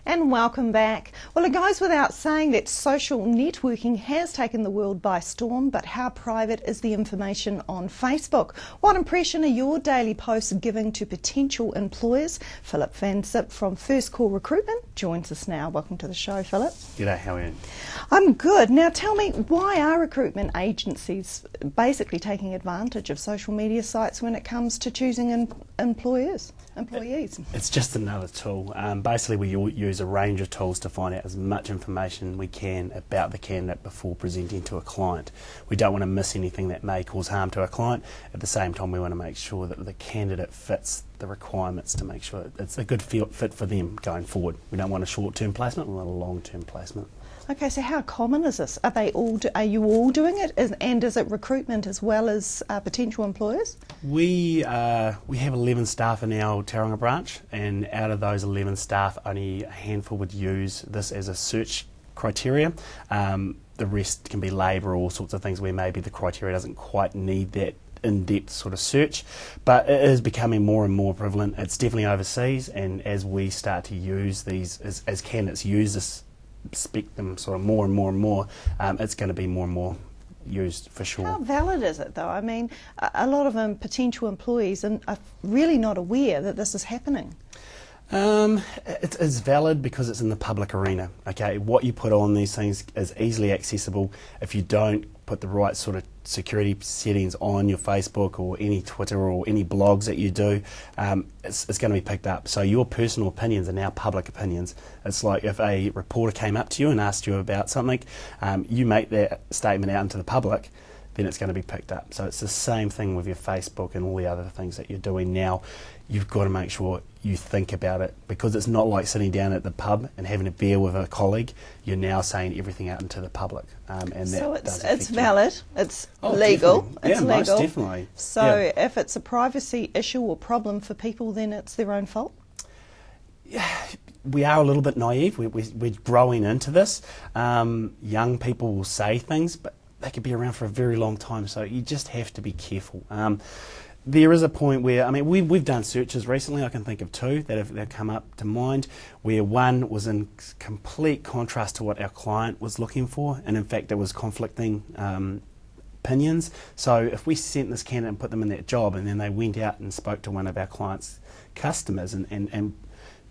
And welcome back. Well, it goes without saying that social networking has taken the world by storm, but how private is the information on Facebook? What impression are your daily posts giving to potential employers? Phill van Syp from First Call Recruitment joins us now. Welcome to the show, Phillip. G'day, how are you? I'm good. Now tell me, why are recruitment agencies basically taking advantage of social media sites when it comes to choosing employees? It's just another tool. Basically, we use a range of tools to find out as much information we can about the candidate before presenting to a client. We don't want to miss anything that may cause harm to our client. At the same time, we want to make sure that the candidate fits the requirements to make sure it's a good fit for them going forward. We don't want a short-term placement, we want a long-term placement. Okay, so how common is this? Are you all doing it? And is it recruitment as well as potential employers? We have 11 staff in our Tauranga branch, and out of those 11 staff, only a handful would use this as a search criteria. The rest can be labour or all sorts of things where maybe the criteria doesn't quite need that in-depth sort of search, but it is becoming more and more prevalent. It's definitely overseas, and as we start to use these, as candidates use this, spec them sort of more and more and more, it's going to be more and more used for sure. How valid is it though? I mean, a lot of potential employees are really not aware that this is happening. It's valid because it's in the public arena. Okay, what you put on these things is easily accessible. If you don't put the right sort of security settings on your Facebook or any Twitter or any blogs that you do, it's going to be picked up. So your personal opinions are now public opinions. It's like if a reporter came up to you and asked you about something, you make that statement out into the public, then it's going to be picked up. So it's the same thing with your Facebook and all the other things that you're doing now. You've got to make sure you think about it, because it's not like sitting down at the pub and having a beer with a colleague. You're now saying everything out into the public, and so that it's valid, it's legal, definitely. it's legal. Most definitely. So if it's a privacy issue or problem for people, then it's their own fault? Yeah, we are a little bit naive. We're growing into this. Young people will say things, but they could be around for a very long time, so you just have to be careful. There is a point where, I mean, we've done searches recently. I can think of two that have come up to mind, where one was in complete contrast to what our client was looking for, and in fact it was conflicting opinions. So if we sent this candidate and put them in that job, and then they went out and spoke to one of our clients' customers and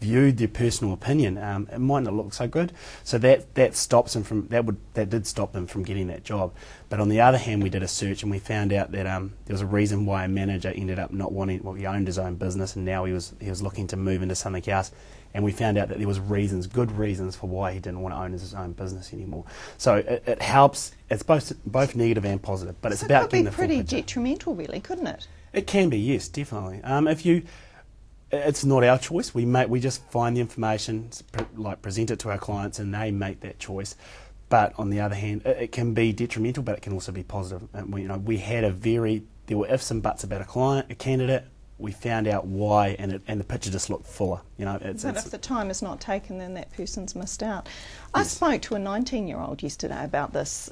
viewed their personal opinion, it might not look so good. So that stops them from that did stop them from getting that job. But on the other hand, we did a search and we found out that there was a reason why a manager ended up not wanting. Well, he owned his own business, and now he was looking to move into something else. And we found out that there was good reasons for why he didn't want to own his own business anymore. So it helps. It's both negative and positive, but it's about getting the full picture. It could be pretty detrimental, really, couldn't it? It can be, yes, definitely. It's not our choice. We just find the information, present it to our clients, and they make that choice. But on the other hand, it can be detrimental, but it can also be positive. And we had there were ifs and buts about a candidate. We found out why, and the picture just looked fuller. But if the time is not taken, then that person's missed out. I spoke to a 19-year-old yesterday about this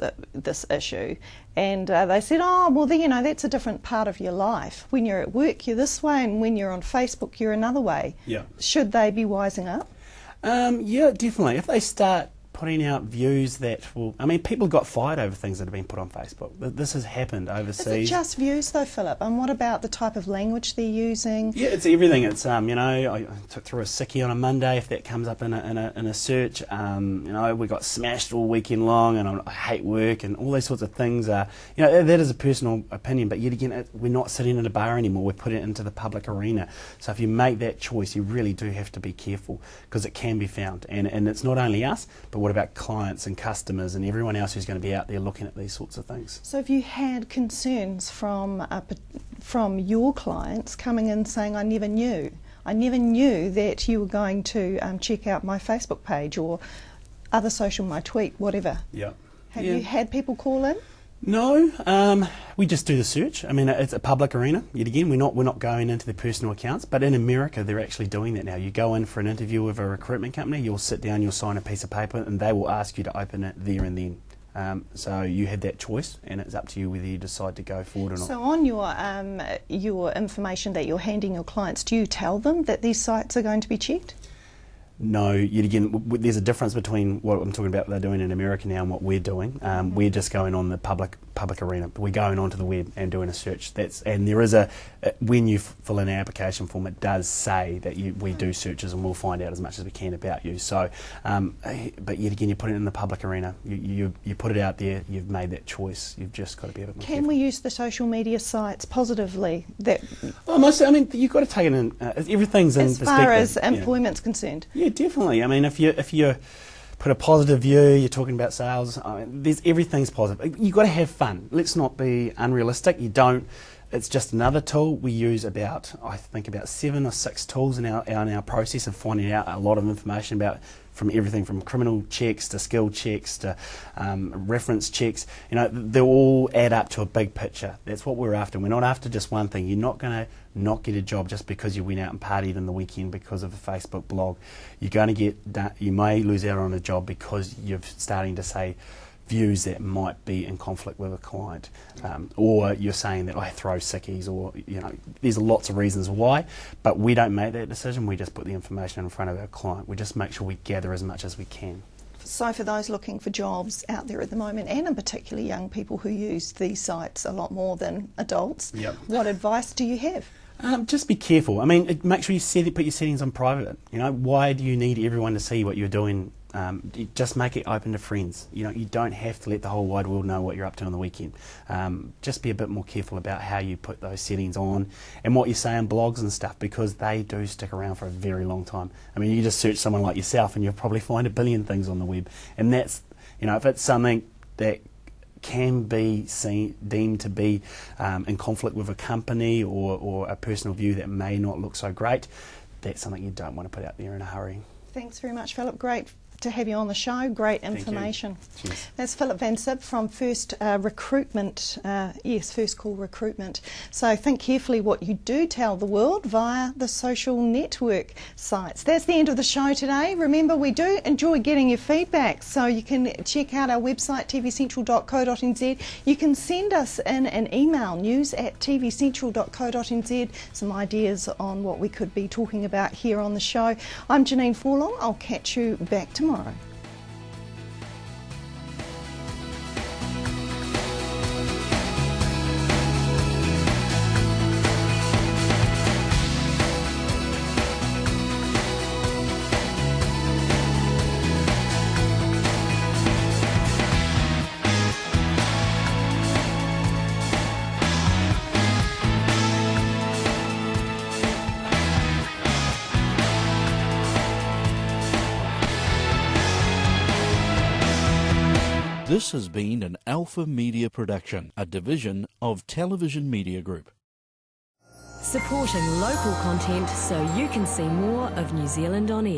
issue, and they said, "Oh, well, that's a different part of your life. When you're at work, you're this way, and when you're on Facebook, you're another way." Yeah. Should they be wising up? Yeah, definitely. If they start putting out views that will... I mean, people got fired over things that have been put on Facebook. This has happened overseas. Is it just views though, Phillip? And what about the type of language they're using? Yeah, it's everything. It's I took through a sickie on a Monday, if that comes up in a search. We got smashed all weekend long, and I hate work, and all those sorts of things. That is a personal opinion, but yet again, we're not sitting in a bar anymore. We're putting it into the public arena. So if you make that choice, you really do have to be careful, because it can be found. And it's not only us, but what about clients and customers and everyone else who's going to be out there looking at these sorts of things? So have you had concerns from your clients coming in saying, I never knew that you were going to check out my Facebook page or other social, my tweet, whatever? Yeah. Have you had people call in? No, we just do the search. I mean, it's a public arena. Yet again, we're not going into their personal accounts. But in America, they're actually doing that now. You go in for an interview with a recruitment company, you'll sit down, you'll sign a piece of paper, and they will ask you to open it there and then. So you have that choice, and it's up to you whether you decide to go forward or not. So on your information that you're handing your clients, do you tell them that these sites are going to be checked? No, yet again, there's a difference between what I'm talking about they're doing in America now and what we're doing. We're just going on the public arena. We're going onto the web and doing a search. And there is when you fill in an application form, it does say that we do searches and we'll find out as much as we can about you. So, but yet again, you put it in the public arena. You put it out there. You've made that choice. You've just got to be a bit more careful. Can we use the social media sites positively? You've got to take it in. Everything's in perspective. As far as employment's concerned. Yeah, definitely. I mean, if you put a positive view, you're talking about sales. I mean, everything's positive. You've got to have fun. Let's not be unrealistic. It's just another tool. We use about 7 or 6 tools in our process of finding out a lot of information about from everything from criminal checks to skill checks to reference checks. They all add up to a big picture. That's what we're after. We're not after just one thing. You're not going to not get a job just because you went out and partied in the weekend because of a Facebook blog. You may lose out on a job because you're starting to say views that might be in conflict with a client, or you're saying that I throw sickies, or there's lots of reasons why, but we don't make that decision. We just put the information in front of our client. We just make sure we gather as much as we can. So for those looking for jobs out there at the moment, and in particular young people who use these sites a lot more than adults, what advice do you have? Just be careful. I mean, make sure you put your settings on private. Why do you need everyone to see what you're doing? Just make it open to friends. You don't have to let the whole wide world know what you're up to on the weekend. Just be a bit more careful about how you put those settings on and what you say on blogs and stuff, because they do stick around for a very long time. I mean, you just search someone like yourself and you'll probably find a billion things on the web, and that's, if it's something that can be deemed to be in conflict with a company or a personal view that may not look so great, that's something you don't want to put out there in a hurry. Thanks very much, Philip. Great to have you on the show. Great information. Cheers. That's Phill van Syp from First Recruitment. First Call Recruitment. So think carefully what you do tell the world via the social network sites. That's the end of the show today. Remember, we do enjoy getting your feedback, so you can check out our website, tvcentral.co.nz. You can send us in an email, news@tvcentral.co.nz, some ideas on what we could be talking about here on the show. I'm Janine Forlong. I'll catch you back tomorrow. This has been an Alpha Media production, a division of Television Media Group. Supporting local content so you can see more of New Zealand on air.